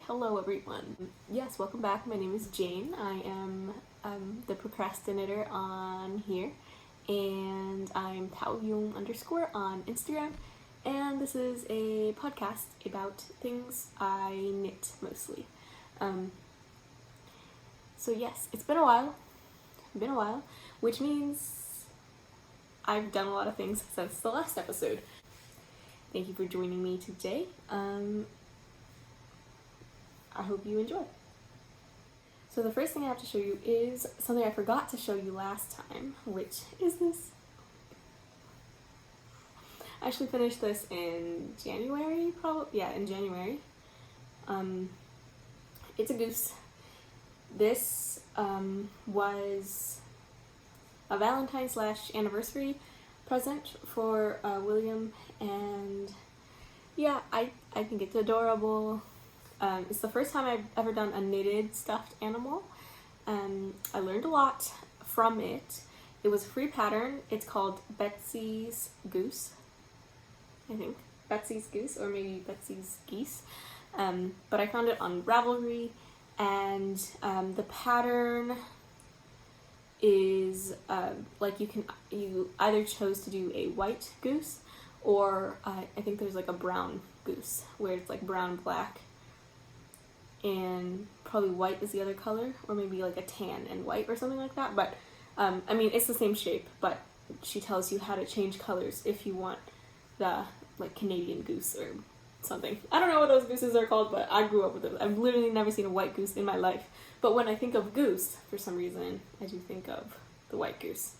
Hello everyone. Yes, welcome back. My name is Jane. I am the procrastinator on here, and I'm Taoyong _ on Instagram, and this is a podcast about things I knit mostly. So yes, it's been a while, which means I've done a lot of things since the last episode. Thank you for joining me today. I hope you enjoy. So the first thing I have to show you is something I forgot to show you last time, which is this. I actually finished this in January, probably. Yeah, in January. It's a goose. This was a Valentine's / anniversary present for William, and yeah, I think it's adorable. It's the first time I've ever done a knitted stuffed animal. I learned a lot from it. It was a free pattern. It's called Betsy's Goose, I think. Betsy's Goose, or maybe Betsy's Geese. But I found it on Ravelry, and the pattern is like you either chose to do a white goose, or I think there's like a brown goose where it's like brown, black, and probably white is the other color, or maybe like a tan and white or something like that. But I mean, it's the same shape, but she tells you how to change colors if you want the like Canadian goose or something. I don't know what those gooses are called, but I grew up with those. I've literally never seen a white goose in my life, but when I think of goose, for some reason I do think of the white goose.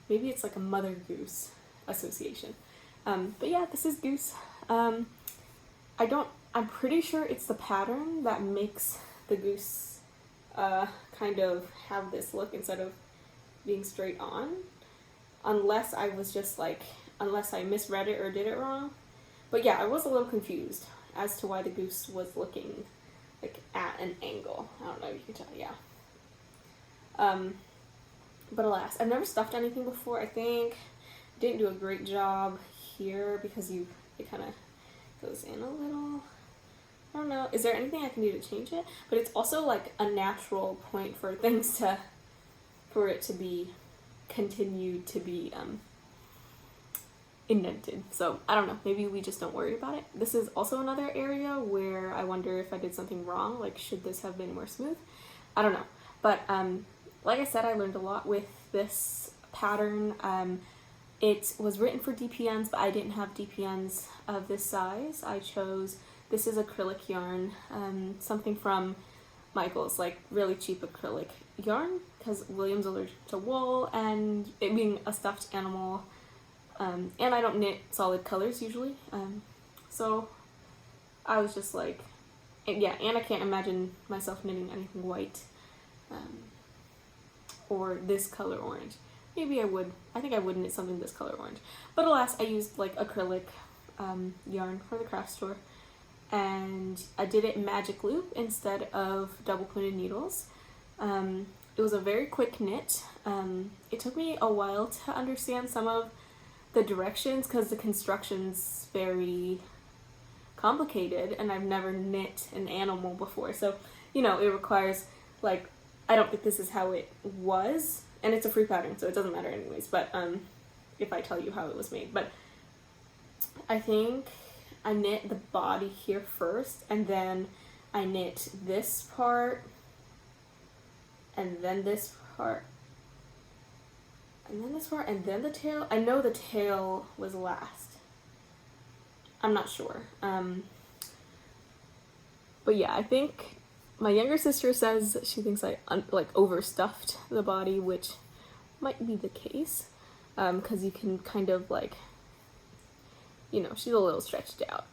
Maybe it's like a mother goose association. But yeah, this is Goose. I'm pretty sure it's the pattern that makes the goose kind of have this look instead of being straight on. Unless I misread it or did it wrong. But yeah, I was a little confused as to why the goose was looking like at an angle. I don't know if you can tell, yeah. But alas, I've never stuffed anything before. I think I didn't do a great job here because it kind of goes in a little. I don't know. Is there anything I can do to change it? But it's also like a natural point for things for it to be continued to be indented. So I don't know. Maybe we just don't worry about it. This is also another area where I wonder if I did something wrong. Like, should this have been more smooth? I don't know. But like I said, I learned a lot with this pattern. It was written for DPNs, but I didn't have DPNs of this size. This is acrylic yarn, something from Michael's, like really cheap acrylic yarn, because William's allergic to wool, and it being a stuffed animal, and I don't knit solid colors usually, so I was just like, yeah, and I can't imagine myself knitting anything white, or this color orange. Maybe I would. I think I would knit something this color orange. But alas, I used like acrylic yarn from the craft store. And I did it magic loop instead of double pointed needles. It was a very quick knit. It took me a while to understand some of the directions because the construction's very complicated and I've never knit an animal before. So, it requires, like, I don't think this is how it was. And it's a free pattern, so it doesn't matter anyways, but if I tell you how it was made. But I think I knit the body here first, and then I knit this part, and then this part, and then this part, and then the tail. I know the tail was last. I'm not sure. But yeah, I think my younger sister says she thinks I overstuffed the body, which might be the case, because you can kind of like, she's a little stretched out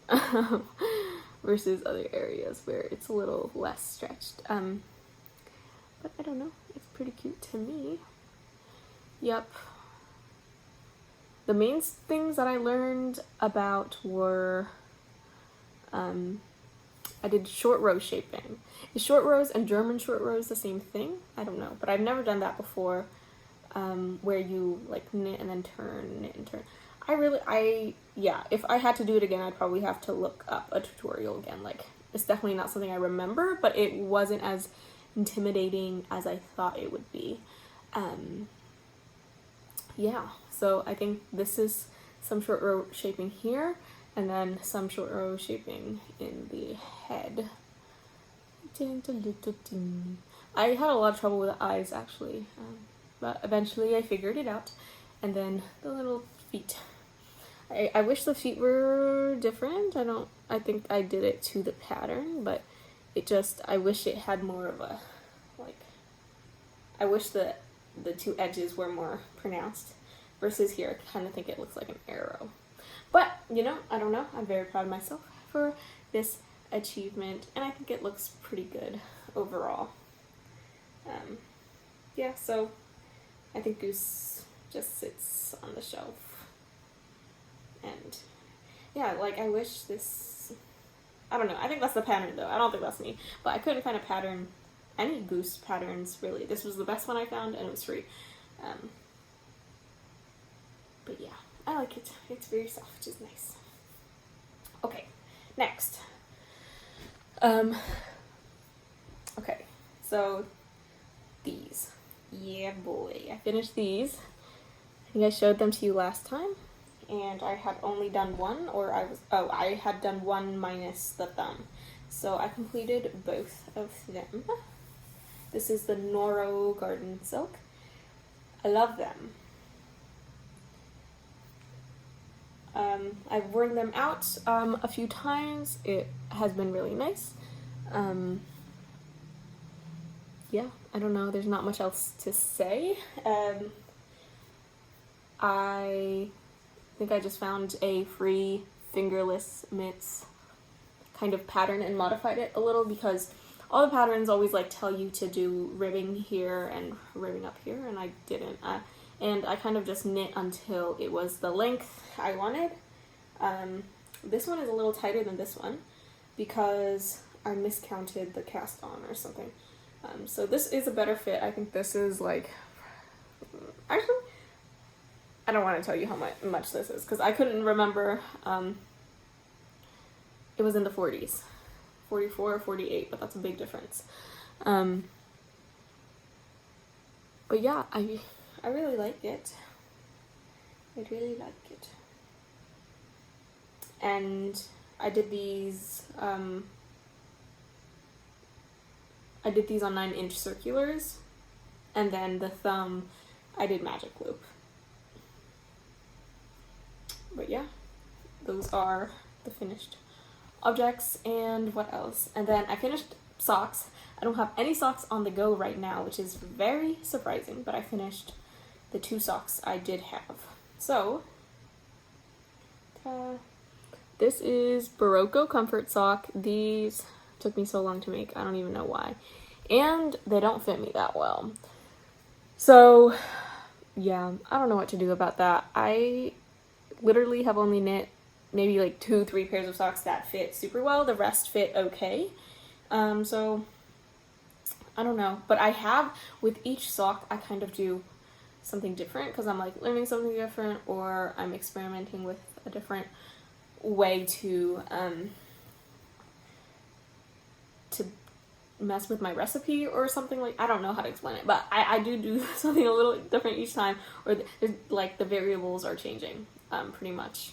versus other areas where it's a little less stretched. But I don't know, it's pretty cute to me. Yep. The main things that I learned about were, I did short row shaping. Is short rows and German short rows the same thing? I don't know, but I've never done that before, where you like knit and then turn, knit and turn. If I had to do it again, I'd probably have to look up a tutorial again, like It's definitely not something I remember, but it wasn't as intimidating as I thought it would be. Yeah, so I think this is some short row shaping here, and then some short row shaping in the head. I had a lot of trouble with the eyes, actually, but eventually I figured it out. And then the little feet. I wish the feet were different. I think I did it to the pattern, but I wish it had more of a, like, I wish the two edges were more pronounced, versus here I kind of think it looks like an arrow. But, you know, I don't know. I'm very proud of myself for this achievement, and I think it looks pretty good overall. Yeah, so I think Goose just sits on the shelf. And yeah, like, I wish this, I don't know, I think that's the pattern though, I don't think that's me, but I couldn't find a pattern, any Goose patterns really. This was the best one I found, and it was free. But yeah, I like it. It's very soft, which is nice. Okay, next. Okay, so these. Yeah, boy. I finished these. I think I showed them to you last time, and I had only done one, or I had done one minus the thumb. So I completed both of them. This is the Noro Garden Silk. I love them. I've worn them out a few times. It has been really nice. Yeah, I don't know. There's not much else to say. I think I just found a free fingerless mitts kind of pattern and modified it a little, because all the patterns always like tell you to do ribbing here and ribbing up here, and I didn't. And I kind of just knit until it was the length I wanted. This one is a little tighter than this one because I miscounted the cast on or something. So this is a better fit. I think this is like, actually, I don't want to tell you how much this is because I couldn't remember. It was in the 40s, 44 or 48, but that's a big difference. But yeah, I really like it. I really like it. And I did these on 9-inch circulars, and then the thumb I did magic loop. But yeah, those are the finished objects. And what else? And then I finished socks. I don't have any socks on the go right now, which is very surprising, but I finished the 2 socks I did have. So this is Barocco Comfort Sock. These took me so long to make, I don't even know why. And they don't fit me that well. So yeah, I don't know what to do about that. I literally have only knit maybe like 2-3 pairs of socks that fit super well. The rest fit okay. So I don't know. But I have, with each sock, I kind of do something different because I'm like learning something different, or I'm experimenting with a different way to mess with my recipe or something. Like, I don't know how to explain it, but I do something a little different each time, or like the variables are changing pretty much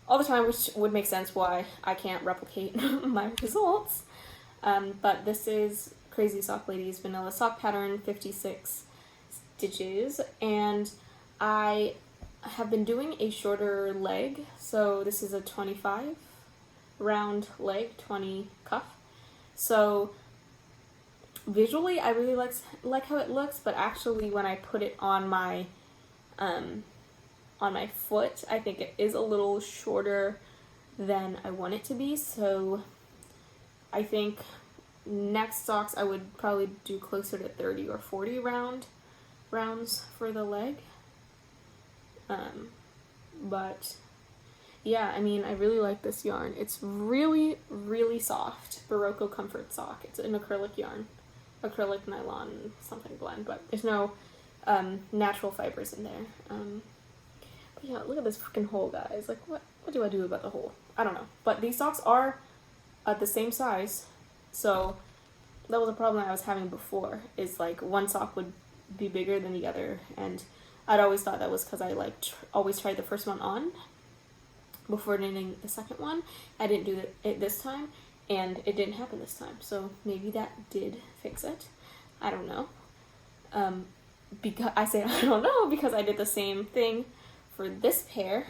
all the time, which would make sense why I can't replicate my results. But this is Crazy Sock Lady's Vanilla Sock Pattern, 56 stitches, and I have been doing a shorter leg. So this is a 25 round leg, 20 cuff. So visually I really like how it looks, but actually when I put it on my foot, I think it is a little shorter than I want it to be. So I think next socks I would probably do closer to 30 or 40 rounds for the leg. But yeah, I mean, I really like this yarn. It's really, really soft. Barocco Comfort Sock. It's an acrylic yarn. Acrylic nylon something blend, but there's no natural fibers in there. Yeah, look at this freaking hole, guys. Like, what do I do about the hole? I don't know. But these socks are at the same size. So that was a problem I was having before, is like one sock would be bigger than the other, and I'd always thought that was because I like always tried the first one on before knitting the second one. I didn't do it this time, and it didn't happen this time, so maybe that did fix it. I don't know. Because I say I don't know because I did the same thing for this pair.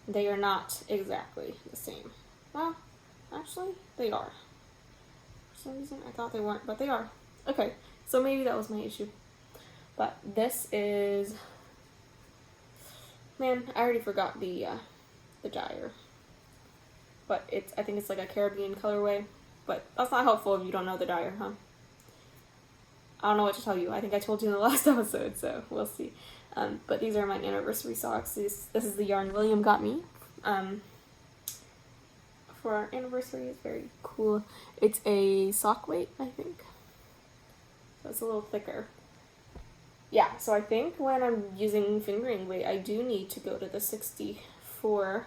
They are not exactly the same. Well, actually, they are. For some reason, I thought they weren't, but they are. Okay, so maybe that was my issue. But this is... Man, I already forgot the dyer. But I think it's like a Caribbean colorway. But that's not helpful if you don't know the dyer, huh? I don't know what to tell you. I think I told you in the last episode, so we'll see. But these are my anniversary socks. This is the yarn William got me for our anniversary. It's very cool. It's a sock weight, I think. So it's a little thicker. Yeah, so I think when I'm using fingering weight, I do need to go to the 64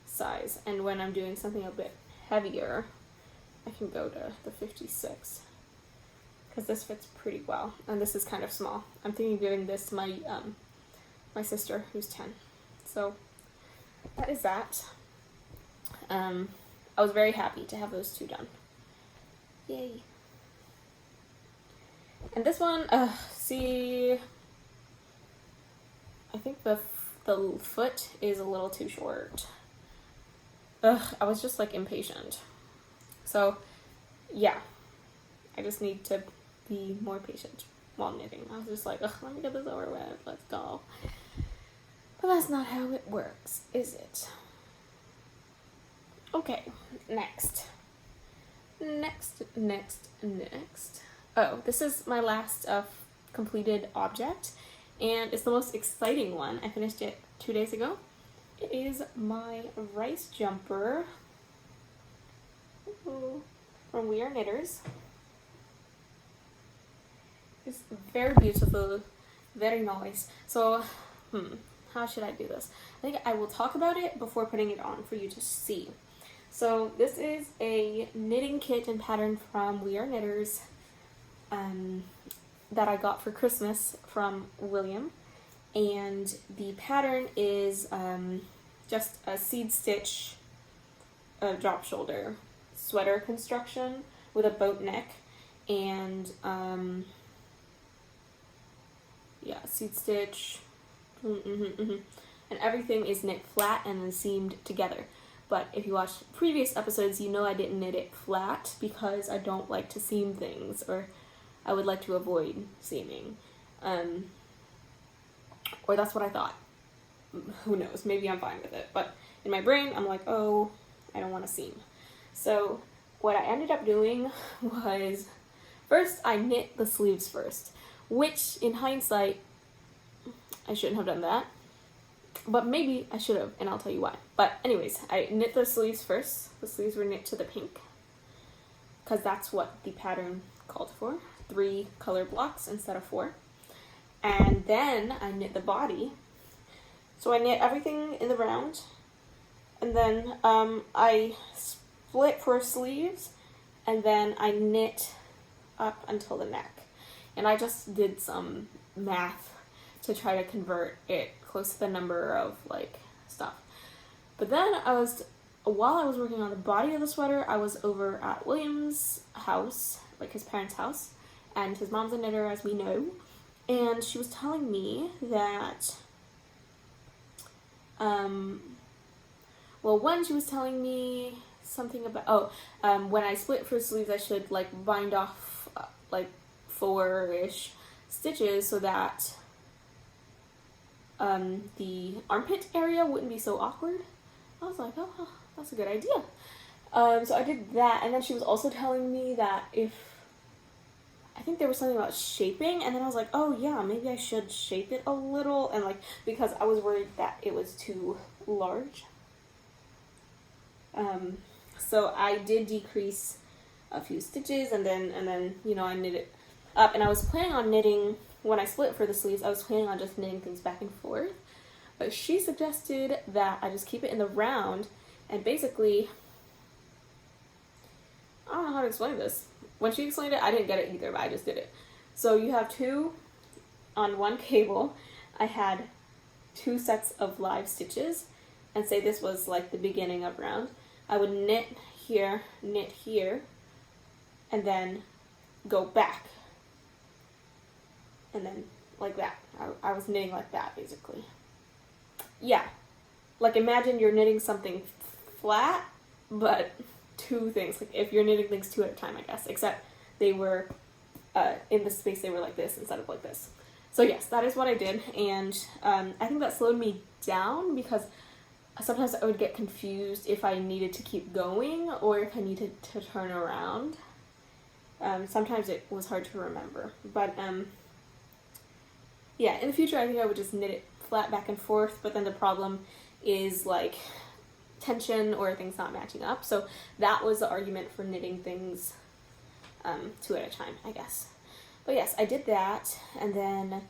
size. And when I'm doing something a bit heavier, I can go to the 56. Because this fits pretty well, and this is kind of small. I'm thinking of giving this to my sister, who's 10. So that is that. I was very happy to have those two done. Yay! And this one, see, I think the foot is a little too short. I was just like impatient. So yeah, I just need to be more patient while knitting. I was just like, ugh, let me get this over with, let's go. But that's not how it works, is it? Okay, next. Oh, this is my last completed object, and it's the most exciting one. I finished it 2 days ago. It is my rice jumper from We Are Knitters. It's very beautiful, very nice. So, how should I do this? I think I will talk about it before putting it on for you to see. So this is a knitting kit and pattern from We Are Knitters that I got for Christmas from William. And the pattern is just a seed stitch drop shoulder sweater construction with a boat neck, and yeah, seed stitch, and everything is knit flat and then seamed together. But if you watched previous episodes, you know I didn't knit it flat because I don't like to seam things, or I would like to avoid seaming. Or that's what I thought. Who knows, maybe I'm fine with it. But in my brain, I'm like, oh, I don't want to seam. So what I ended up doing was, first I knit the sleeves first, which in hindsight, I shouldn't have done that. But maybe I should have, and I'll tell you why. But anyways, I knit the sleeves first. The sleeves were knit to the pink, because that's what the pattern called for. 3 color blocks instead of 4. And then I knit the body. So I knit everything in the round, and then I split for sleeves, and then I knit up until the neck. And I just did some math to try to convert it close to the number of like stuff. But then while I was working on the body of the sweater, I was over at William's house, like his parents' house, and his mom's a knitter, as we know. And she was telling me that, she was telling me something about, when I split for sleeves, I should like bind off like 4-ish stitches so that the armpit area wouldn't be so awkward. I was like, oh, that's a good idea. So I did that, and then she was also telling me that I think there was something about shaping, and then I was like, oh yeah, maybe I should shape it a little, and like, because I was worried that it was too large. So I did decrease a few stitches, and then you know, I knit it up, and I was planning on knitting, when I split for the sleeves, I was planning on just knitting things back and forth, but she suggested that I just keep it in the round, and basically I don't know how to explain this. When she explained it, I didn't get it either, but I just did it. So you have 2 on one cable. I had 2 sets of live stitches, and say this was like the beginning of round. I would knit here, and then go back. And then like that. I was knitting like that, basically. Yeah. Like imagine you're knitting something flat, but 2 things. Like if you're knitting things 2 at a time, I guess. Except they were, in the space they were like this instead of like this. So yes, that is what I did. And I think that slowed me down because sometimes I would get confused if I needed to keep going or if I needed to turn around. Sometimes it was hard to remember. But yeah, in the future I think I would just knit it flat back and forth, but then the problem is like tension or things not matching up. So that was the argument for knitting things 2 at a time, I guess. But yes, I did that, and then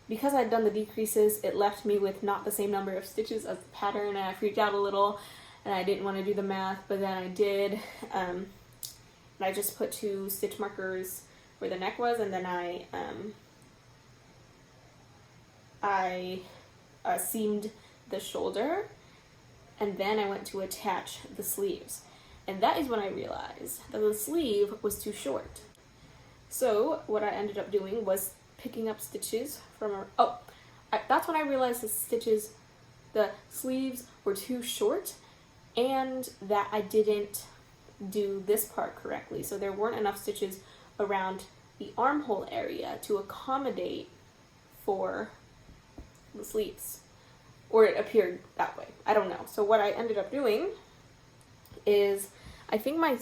because I'd done the decreases, it left me with not the same number of stitches as the pattern, and I freaked out a little, and I didn't want to do the math, but then I did, and I just put 2 stitch markers where the neck was, and then I seamed the shoulder, and then I went to attach the sleeves. And that is when I realized that the sleeve was too short. So what I ended up doing was picking up stitches from that's when I realized the sleeves were too short, and that I didn't do this part correctly. So there weren't enough stitches around the armhole area to accommodate for the sleeves. Or it appeared that way. I don't know. So what I ended up doing is, I think my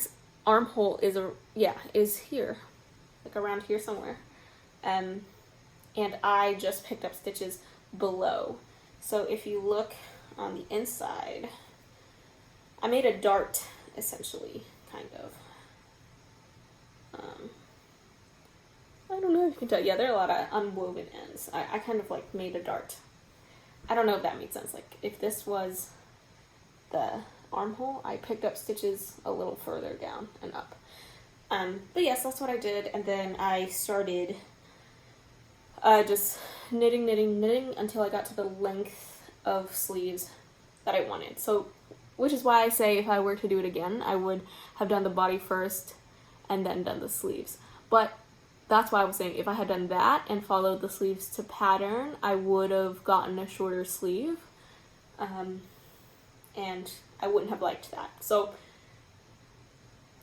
armhole is here, like around here somewhere, and I just picked up stitches below. So if you look on the inside, I made a dart essentially, kind of. I don't know if you can tell. Yeah, there are a lot of unwoven ends. I kind of like made a dart. I don't know if that made sense. Like if this was the armhole, I picked up stitches a little further down and up. But yes, that's what I did, and then I started just knitting until I got to the length of sleeves that I wanted. So, which is why I say if I were to do it again, I would have done the body first and then done the sleeves. But that's why I was saying if I had done that and followed the sleeves to pattern, I would have gotten a shorter sleeve. And I wouldn't have liked that. So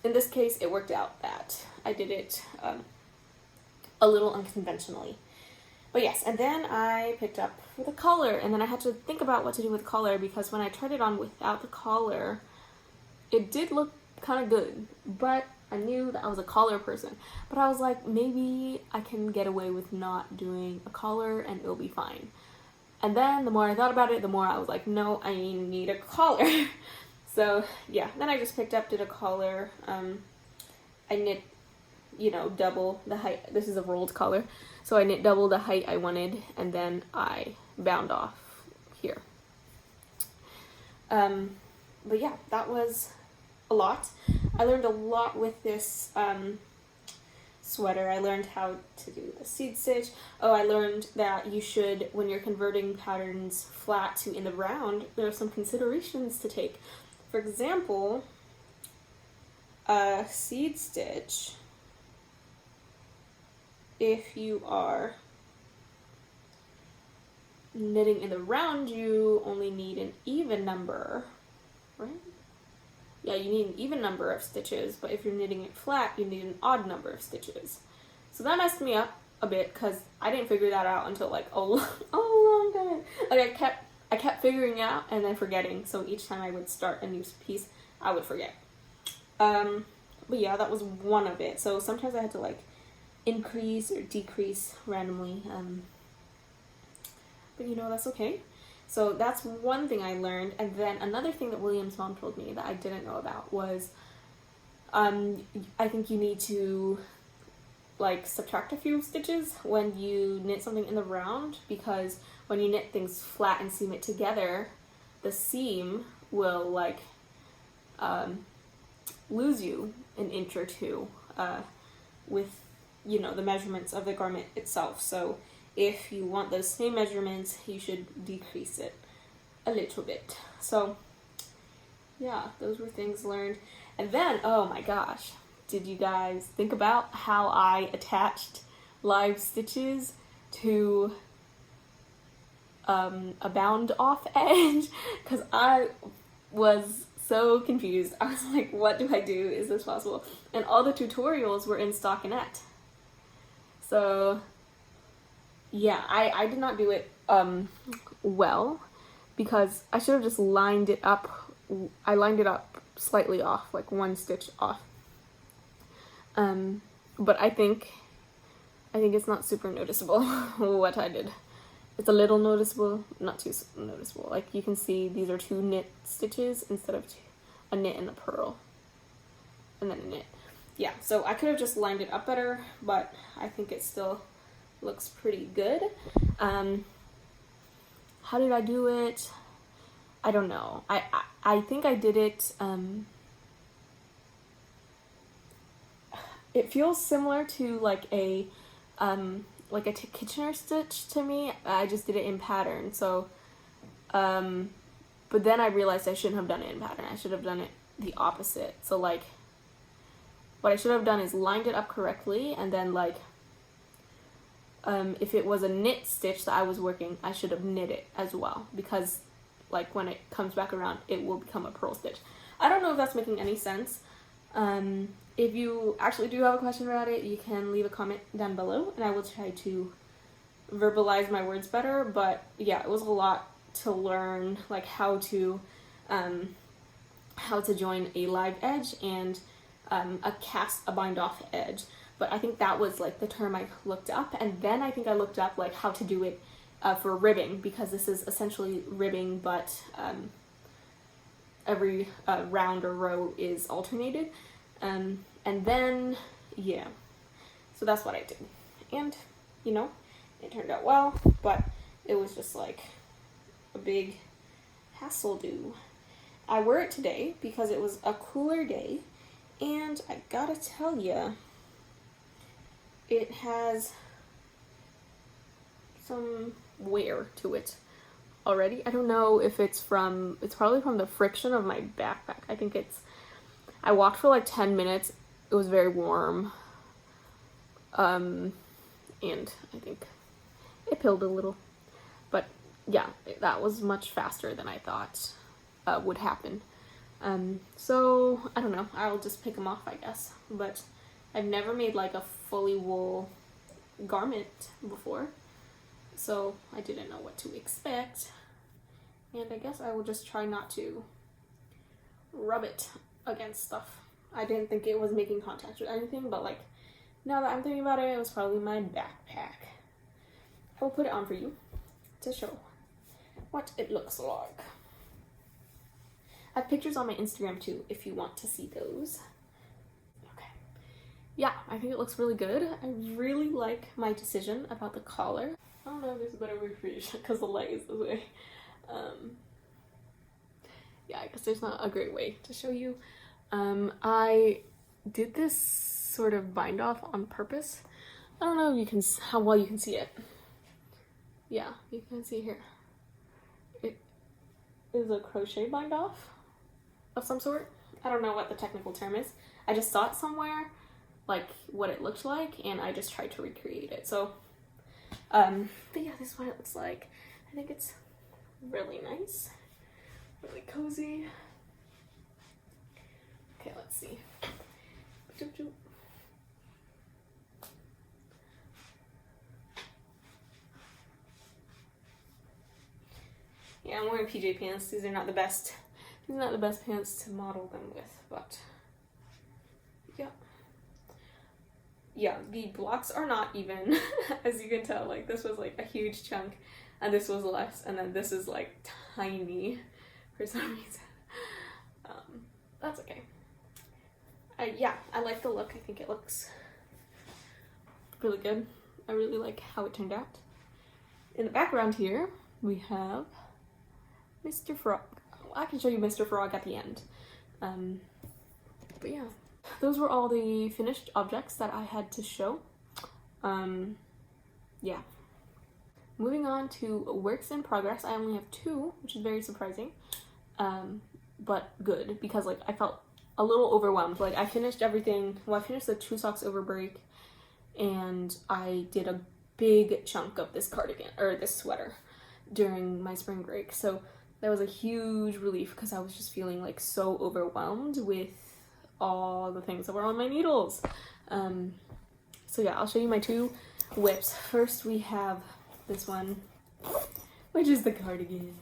in this case, it worked out that I did it a little unconventionally. But yes, and then I picked up for the collar, and then I had to think about what to do with collar, because when I tried it on without the collar, it did look kind of good, but I knew that I was a collar person. But I was like, maybe I can get away with not doing a collar and it'll be fine. And then the more I thought about it, the more I was like, no, I need a collar. So yeah, then I just did a collar. I knit, double the height. This is a rolled collar. So I knit double the height I wanted, and then I bound off here. But yeah, that was a lot. I learned a lot with this sweater. I learned how to do the seed stitch. Oh, I learned that you should, when you're converting patterns flat to in the round, there are some considerations to take. For example, a seed stitch, if you are knitting in the round, you only need an even number, right? Yeah, you need an even number of stitches, but if you're knitting it flat, you need an odd number of stitches. So that messed me up a bit, because I didn't figure that out until like a long time. Like I kept figuring it out and then forgetting, so each time I would start a new piece, I would forget. But yeah, that was one of it. So sometimes I had to like increase or decrease randomly, but that's okay. So that's one thing I learned. And then another thing that William's mom told me that I didn't know about was I think you need to like subtract a few stitches when you knit something in the round, because when you knit things flat and seam it together, the seam will like lose you an inch or two with, you know, the measurements of the garment itself. So if you want those same measurements, you should decrease it a little bit. So yeah, those were things learned. And then, oh my gosh, did you guys think about how I attached live stitches to a bound off edge? Because I was so confused. I was like, what do I do? Is this possible? And all the tutorials were in stockinette. So yeah, I did not do it well, because I should have just lined it up. I lined it up slightly off, like one stitch off. But I think it's not super noticeable what I did. It's a little noticeable, not too noticeable. Like you can see these are 2 knit stitches instead of a knit and a purl. And then a knit. Yeah, so I could have just lined it up better, but I think it still looks pretty good. How did I do it? I don't know. I think I did it, it feels similar to like a Kitchener stitch to me. I just did it in pattern. So, but then I realized I shouldn't have done it in pattern. I should have done it the opposite. So like, what I should have done is lined it up correctly, and then like, if it was a knit stitch that I was working, I should have knit it as well, because like when it comes back around, it will become a purl stitch. I don't know if that's making any sense. If you actually do have a question about it, you can leave a comment down below, and I will try to verbalize my words better. But yeah, it was a lot to learn, like how to join a live edge and a bind off edge. But I think that was like the term I looked up, and then I think I looked up like how to do it for ribbing, because this is essentially ribbing, but every round or row is alternated. And then, yeah, so that's what I did. And, you know, it turned out well, but it was just like a big hassle do. I wore it today because it was a cooler day, and I gotta tell ya, it has some wear to it already. I don't know if it's probably from the friction of my backpack. I walked for like 10 minutes. It was very warm. And I think it pilled a little. But yeah, that was much faster than I thought would happen. So I don't know. I'll just pick them off, I guess. But I've never made like a fully wool garment before, so I didn't know what to expect. And I guess I will just try not to rub it against stuff. I didn't think it was making contact with anything, but like now that I'm thinking about it, it was probably my backpack. I will put it on for you to show what it looks like. I have pictures on my Instagram too if you want to see those. Okay. Yeah, I think it looks really good. I really like my decision about the collar. I don't know if there's a better way for you because the light is this way. Yeah, I guess there's not a great way to show you. I did this sort of bind off on purpose. I don't know if how well you can see it. Yeah, you can see here. It is a crochet bind off of some sort. I don't know what the technical term is. I just saw it somewhere, like what it looked like, and I just tried to recreate it. So, but yeah, this is what it looks like. I think it's really nice, really cozy. Okay, let's see. Yeah, I'm wearing PJ pants. These are not the best. These are not the best pants to model them with, but yeah. Yeah, the blocks are not even, as you can tell. Like this was like a huge chunk, and this was less, and then this is like tiny for some reason. That's okay. Yeah, I like the look. I think it looks really good. I really like how it turned out. In the background here, we have Mr. Frog. I can show you Mr. Frog at the end. But yeah, those were all the finished objects that I had to show. Yeah. Moving on to works in progress. I only have 2, which is very surprising, but good, because like I felt a little overwhelmed. Like I finished everything. Well, I finished the 2 socks over break, and I did a big chunk of this cardigan or this sweater during my spring break. So that was a huge relief, because I was just feeling like so overwhelmed with all the things that were on my needles. So yeah, I'll show you my 2 whips. First we have this one, which is the cardigan.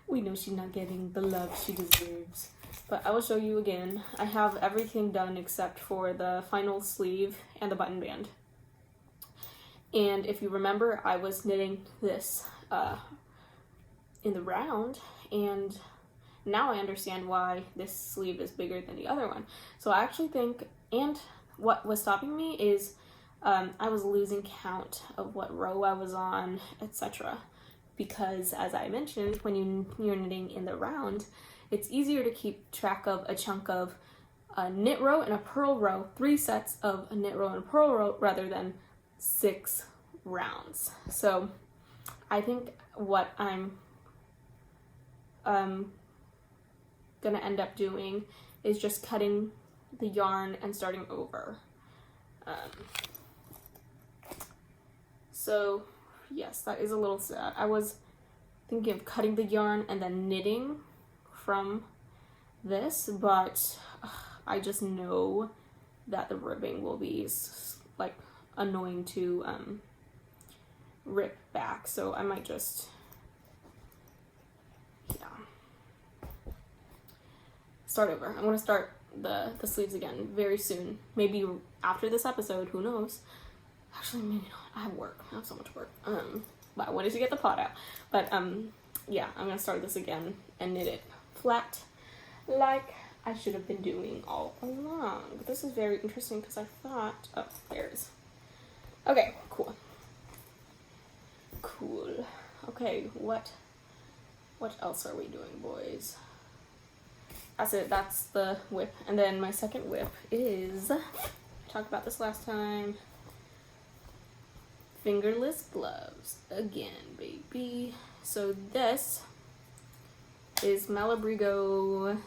We know she's not getting the love she deserves, but I will show you again. I have everything done except for the final sleeve and the button band. And if you remember, I was knitting this in the round, and now I understand why this sleeve is bigger than the other one. So I actually think, and what was stopping me is I was losing count of what row I was on, etc. Because, as I mentioned, when you're knitting in the round, it's easier to keep track of a chunk of a knit row and a purl row, 3 sets of a knit row and a purl row, rather than 6 rounds. So I think what I'm gonna end up doing is just cutting the yarn and starting over. So yes, that is a little sad. I was thinking of cutting the yarn and then knitting from this, but I just know that the ribbing will be like annoying to rip back, so I might just, yeah, start over. I'm gonna start the sleeves again very soon, maybe after this episode, who knows. Actually, maybe not. I have work. I have so much work. But I wanted to get the pot out. But yeah, I'm gonna start this again and knit it flat, like I should have been doing all along. But this is very interesting because I thought, oh, there it is. Okay, cool. Cool. Okay, what else are we doing, boys? That's it. That's the whip. And then my second whip is, I talked about this last time, fingerless gloves again, baby. So this is Malabrigo.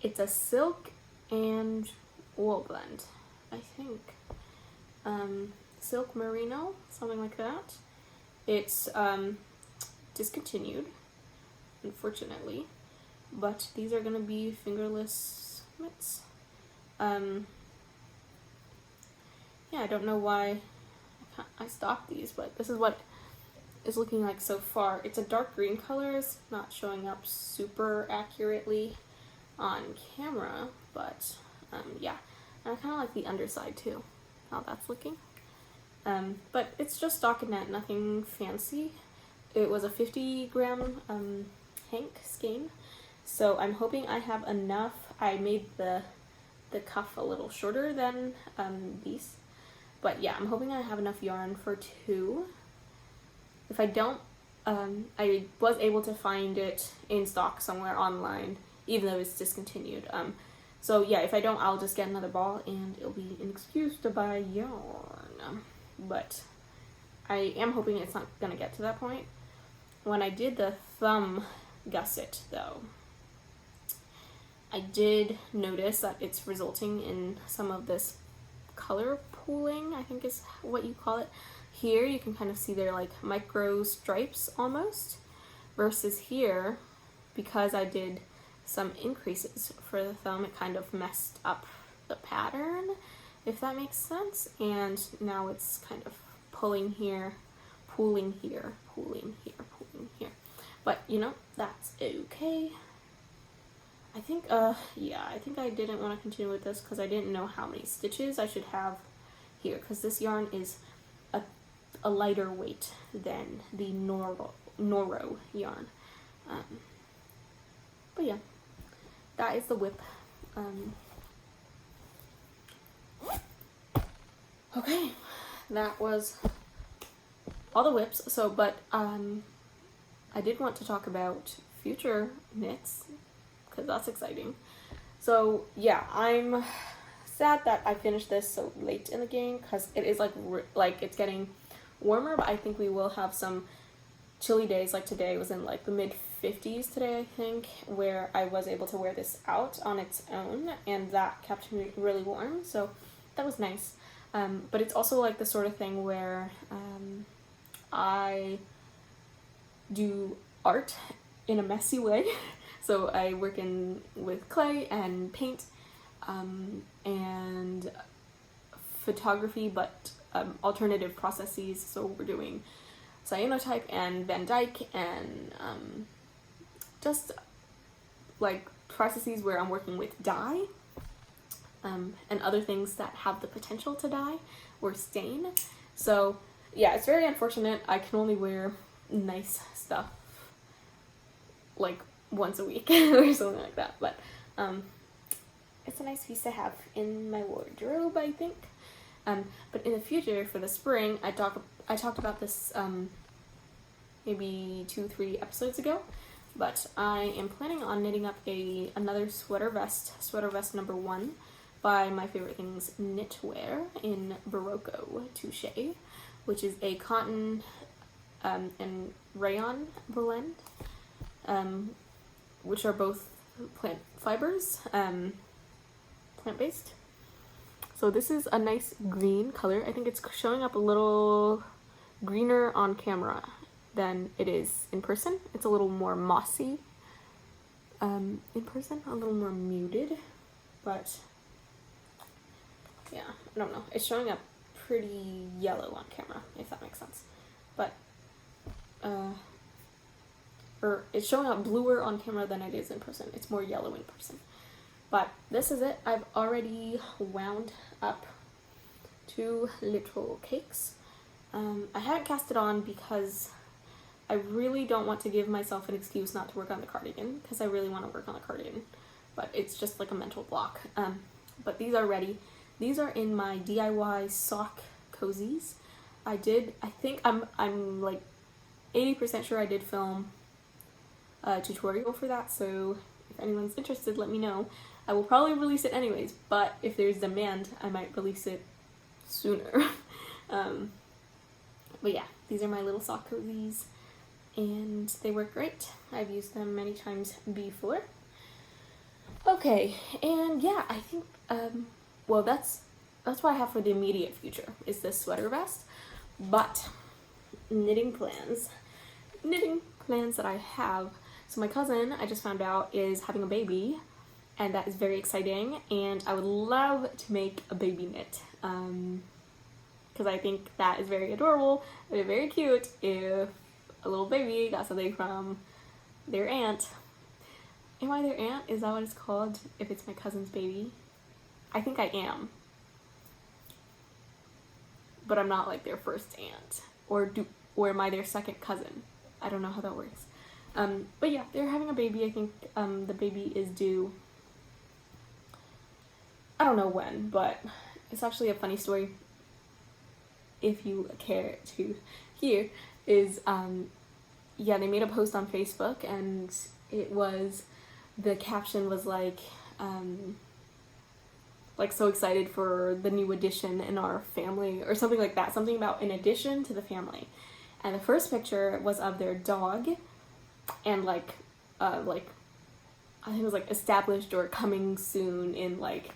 It's a silk and wool blend, I think. Silk merino, something like that. It's discontinued, unfortunately, but these are gonna be fingerless mitts. Yeah, I don't know why I stopped these, but this is what is looking like so far. It's a dark green color. It's not showing up super accurately on camera, but yeah, and I kind of like the underside too, how that's looking. But it's just stockinette, nothing fancy. It was a 50-gram hank skein, so I'm hoping I have enough. I made the cuff a little shorter than these, but yeah, I'm hoping I have enough yarn for 2. If I don't, I was able to find it in stock somewhere online, even though it's discontinued. So yeah, if I don't, I'll just get another ball and it'll be an excuse to buy yarn. But I am hoping it's not gonna get to that point. When I did the thumb gusset though, I did notice that it's resulting in some of this color pooling, I think is what you call it. Here you can kind of see they're like micro stripes almost, versus here, because I did some increases for the thumb, it kind of messed up the pattern, if that makes sense. And now it's kind of pulling here, pooling here, pooling here, pooling here. But you know, that's okay. I think, yeah, I think I didn't want to continue with this because I didn't know how many stitches I should have here, because this yarn is a lighter weight than the Noro yarn. But yeah, that is the whip. Okay, that was all the whips. So, but I did want to talk about future knits, because that's exciting. So yeah, I'm sad that I finished this so late in the game because it is like it's getting warmer, but I think we will have some chilly days. Like today was in like the mid 50s today, I think, where I was able to wear this out on its own, and that kept me really warm, so that was nice. But it's also like the sort of thing where I do art in a messy way. So I work with clay and paint and photography, but alternative processes. So we're doing cyanotype and Van Dyke and just like processes where I'm working with dye and other things that have the potential to dye or stain. So yeah, it's very unfortunate. I can only wear nice stuff like once a week or something like that, but it's a nice piece to have in my wardrobe, I think. But in the future, for the spring, I talked about this maybe 2-3 episodes ago, but I am planning on knitting up another sweater vest number 1 by My Favorite Things Knitwear in Barocco Touche, which is a cotton and rayon blend, which are both plant fibers, plant-based. So this is a nice green color. I think it's showing up a little greener on camera than it is in person. It's a little more mossy in person, a little more muted, but yeah, I don't know. It's showing up pretty yellow on camera, if that makes sense. But or it's showing up bluer on camera than it is in person. It's more yellow in person. But this is it. I've already wound up 2 little cakes. I haven't cast it on because I really don't want to give myself an excuse not to work on the cardigan, because I really want to work on the cardigan, but it's just like a mental block. But these are ready. These are in my DIY sock cozies. I think I'm like 80% sure I did film a tutorial for that, so if anyone's interested, let me know. I will probably release it anyways, but if there's demand, I might release it sooner. But yeah, these are my little sock cozies, and they work great. I've used them many times before. Okay, and yeah, I think, well, that's what I have for the immediate future, is this sweater vest. But knitting plans that I have. So my cousin, I just found out, is having a baby, and that is very exciting, and I would love to make a baby knit, because I think that is very adorable. It would be very cute if a little baby got something from their aunt. Am I their aunt? Is that what it's called if it's my cousin's baby? I think I am. But I'm not like their first aunt. Or am I their second cousin? I don't know how that works. But yeah, they're having a baby. I think the baby is due, I don't know when, but it's actually a funny story, if you care to hear, is yeah, they made a post on Facebook, and the caption was like so excited for the new addition in our family, or something like that, something about an addition to the family. And the first picture was of their dog, and I think it was like established or coming soon in like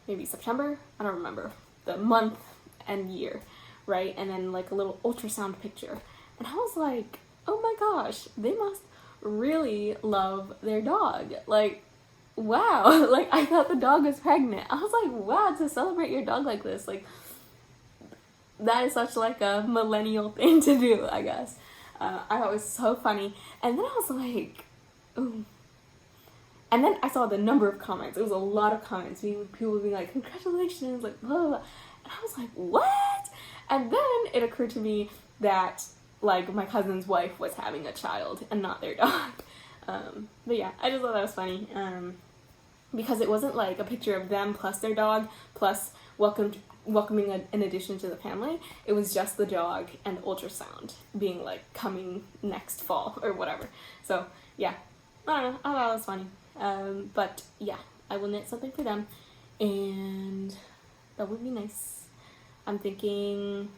maybe September, I don't remember the month and year, right? And then like a little ultrasound picture, and I was like, oh my gosh, they must really love their dog. Like, wow. Like, I thought the dog was pregnant. I was like, wow, to celebrate your dog like this, like, that is such like a millennial thing to do, I guess. I thought it was so funny. And then I was like, ooh. And then I saw the number of comments. It was a lot of comments. People would be like, congratulations, like, blah, blah, blah. And I was like, what? And then it occurred to me that, like, my cousin's wife was having a child and not their dog. But yeah, I just thought that was funny. Because it wasn't like a picture of them plus their dog plus welcoming an addition to the family. It was just the dog and ultrasound being like coming next fall or whatever. So yeah, I don't know, I thought it was funny. But yeah, I will knit something for them, and that would be nice. I'm thinking,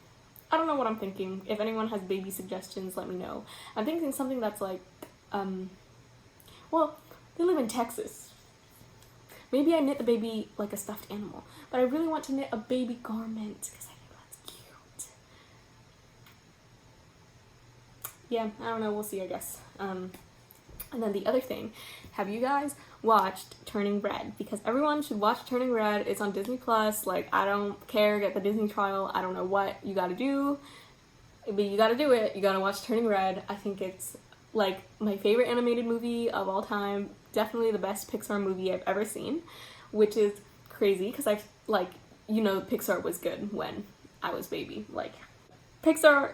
I don't know what I'm thinking. If anyone has baby suggestions, let me know. I'm thinking something that's like, well, they live in Texas. Maybe I knit the baby like a stuffed animal, but I really want to knit a baby garment because I think that's cute. Yeah, I don't know, we'll see, I guess. And then the other thing, have you guys watched Turning Red? Because everyone should watch Turning Red. It's on Disney Plus. Like, I don't care, get the Disney trial. I don't know what you gotta do, but you gotta do it. You gotta watch Turning Red. I think it's like my favorite animated movie of all time. Definitely the best Pixar movie I've ever seen, which is crazy because I've, like, you know, Pixar was good when I was baby. Like, Pixar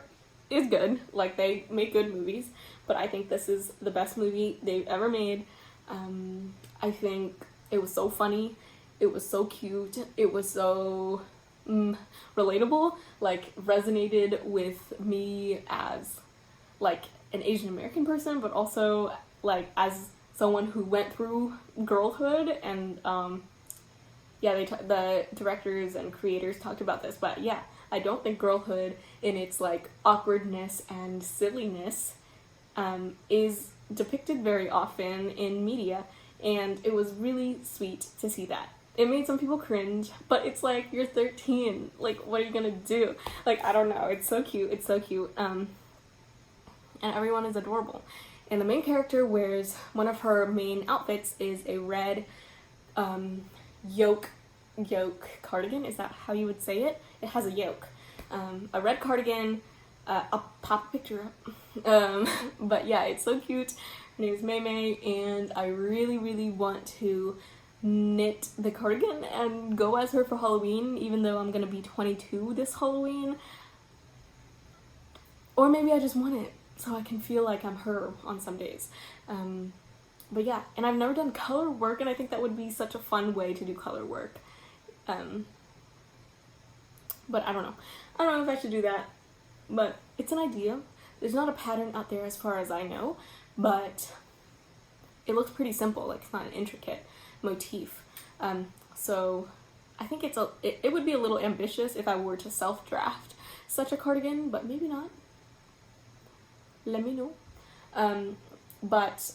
is good. Like, they make good movies, but I think this is the best movie they've ever made. I think it was so funny. It was so cute. It was so relatable. Like, resonated with me as, like, an Asian American person, but also, like, as someone who went through girlhood. And yeah, the directors and creators talked about this, but yeah, I don't think girlhood in its like awkwardness and silliness is depicted very often in media, and it was really sweet to see that. It made some people cringe, but it's like, you're 13, like, what are you gonna do? Like, I don't know, it's so cute, it's so cute, and everyone is adorable. And the main character wears, one of her main outfits is a red yoke cardigan. Is that how you would say it? It has a yoke. A red cardigan. I'll pop a picture up. But yeah, it's so cute. Her name is Mei Mei, and I really, really want to knit the cardigan and go as her for Halloween, even though I'm gonna be 22 this Halloween. Or maybe I just want it so I can feel like I'm her on some days. But yeah, and I've never done color work, and I think that would be such a fun way to do color work. But I don't know. I don't know if I should do that, but it's an idea. There's not a pattern out there as far as I know, but it looks pretty simple. Like, it's not an intricate motif. So I think it would be a little ambitious if I were to self-draft such a cardigan, but maybe not. Let me know. But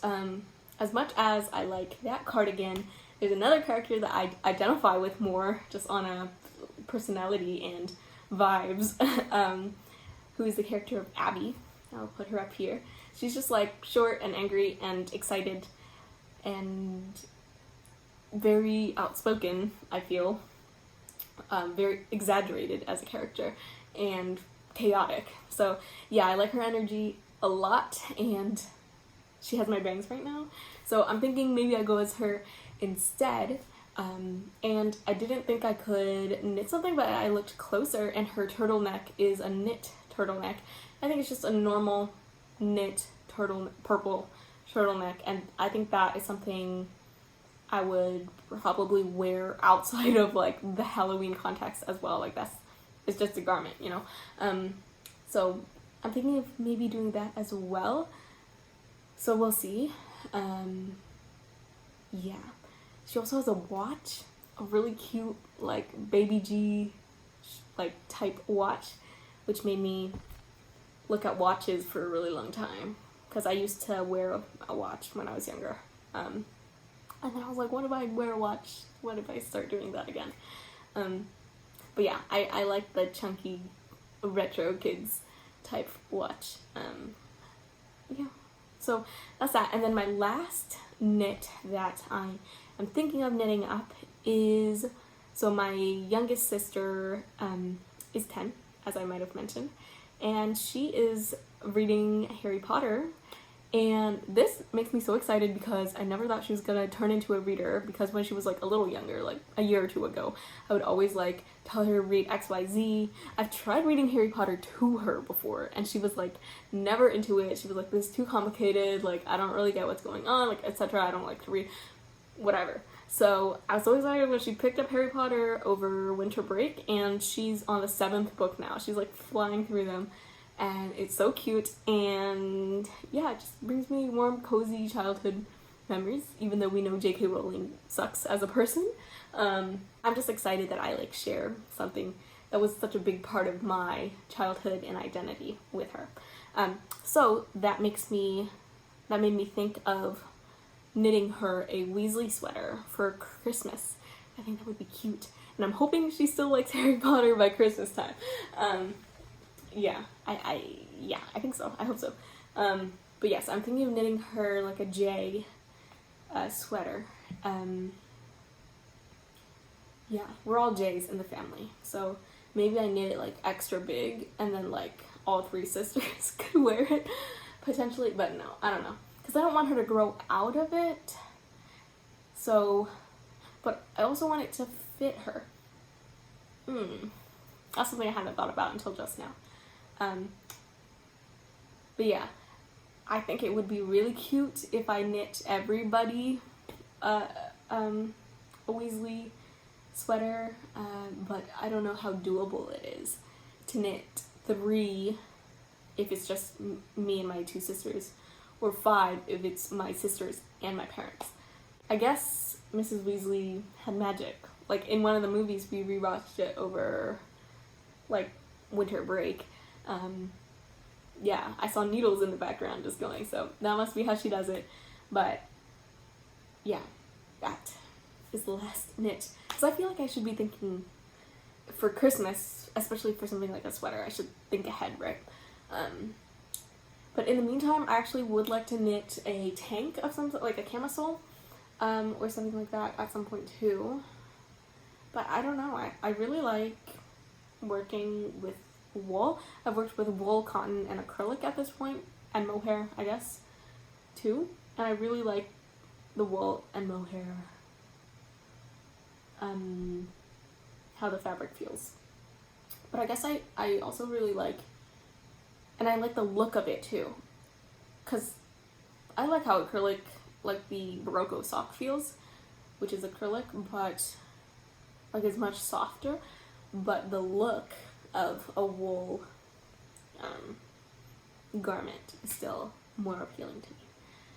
as much as I like that cardigan, there's another character that I identify with more, just on a personality and vibes, who is the character of Abby. I'll put her up here. She's just like short and angry and excited and very outspoken, I feel. Very exaggerated as a character and chaotic. So yeah, I like her energy a lot, and she has my bangs right now, so I'm thinking maybe I go as her instead. And I didn't think I could knit something, but I looked closer, and her turtleneck is a knit turtleneck. I think it's just a normal knit purple turtleneck, and I think that is something I would probably wear outside of like the Halloween context as well. Like, it's just a garment, you know. So I'm thinking of maybe doing that as well. So we'll see. Yeah. She also has a watch, a really cute like baby G like type watch, which made me look at watches for a really long time, because I used to wear a watch when I was younger. And then I was like, what if I wear a watch? What if I start doing that again? But yeah, I like the chunky retro kids type watch. Yeah, so that's that. And then my last knit that I am thinking of knitting up is, so my youngest sister is 10, as I might have mentioned, and she is reading Harry Potter, and this makes me so excited because I never thought she was gonna turn into a reader, because when she was like a little younger, like a year or two ago, I would always like tell her to read XYZ. I've tried reading Harry Potter to her before, and she was like never into it. She was like, this is too complicated, like I don't really get what's going on, like etc. I don't like to read, whatever. So I was so excited when she picked up Harry Potter over winter break, and she's on the 7th book now. She's like flying through them, and it's so cute, and yeah, it just brings me warm, cozy childhood memories, even though we know J.K. Rowling sucks as a person. I'm just excited that I like share something that was such a big part of my childhood and identity with her. So that made me think of knitting her a Weasley sweater for Christmas. I think that would be cute. And I'm hoping she still likes Harry Potter by Christmas time. Yeah, I think so. I hope so. But yes, I'm thinking of knitting her like a J sweater. Yeah, we're all J's in the family, so maybe I knit it like extra big, and then like all three sisters could wear it potentially. But no, I don't know, because I don't want her to grow out of it. So, but I also want it to fit her. That's something I hadn't thought about until just now. But yeah, I think it would be really cute if I knit everybody a Weasley sweater, but I don't know how doable it is to knit 3 if it's just me and my 2 sisters, or 5 if it's my sisters and my parents. I guess Mrs. Weasley had magic. Like in one of the movies, we rewatched it over like winter break. Yeah, I saw needles in the background just going, so that must be how she does it. But yeah, that is the last knit. Because I feel like I should be thinking for Christmas, especially for something like a sweater, I should think ahead, right? But in the meantime, I actually would like to knit a tank of some, like a camisole, or something like that at some point too. But I don't know, I really like working with wool. I've worked with wool, cotton, and acrylic at this point, and mohair, I guess, too. And I really like the wool and mohair, how the fabric feels. But I guess I also really like, and I like the look of it too, because I like how acrylic, like the Barocco sock feels, which is acrylic, but like it's much softer, but the look of a wool garment is still more appealing to me.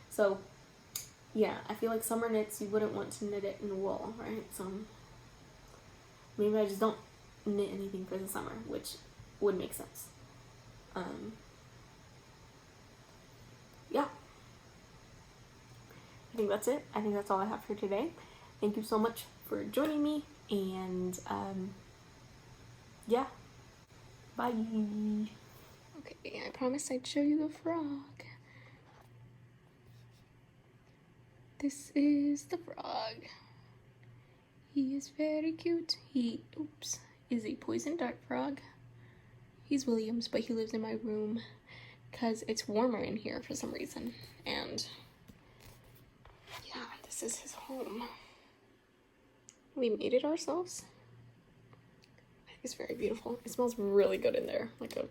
So yeah, I feel like summer knits, you wouldn't want to knit it in wool, right? So maybe I just don't knit anything for the summer, which would make sense. Yeah, I think that's it. I think that's all I have for today. Thank you so much for joining me, and yeah, bye. Okay, I promised I'd show you the frog. This is the frog. He is very cute. He, is a poison dart frog. He's William's, but he lives in my room because it's warmer in here for some reason. And yeah, this is his home. We made it ourselves. I think it's very beautiful. It smells really good in there. It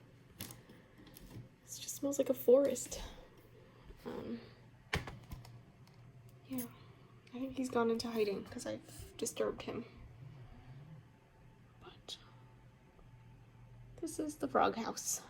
just smells like a forest. Yeah, I think he's gone into hiding because I've disturbed him. But this is the frog house.